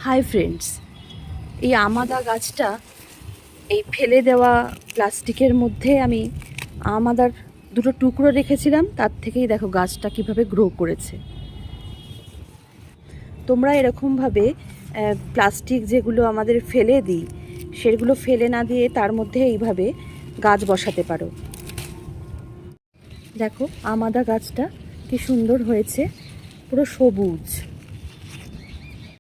Hi friends, এই আমাদা গাছটা এই ফেলে দেওয়া প্লাস্টিকের মধ্যে আমি আমাদার দুটো টুকরো রেখেছিলাম, তার থেকেই দেখো গাছটা কিভাবে গ্রো করেছে। তোমরা এরকমভাবে প্লাস্টিক যেগুলো আমাদের ফেলে দিই সেগুলো ফেলে না দিয়ে তার মধ্যে এইভাবে গাছ বসাতে পারো। দেখো আমাদা গাছটা কি সুন্দর হয়েছে, পুরো সবুজ।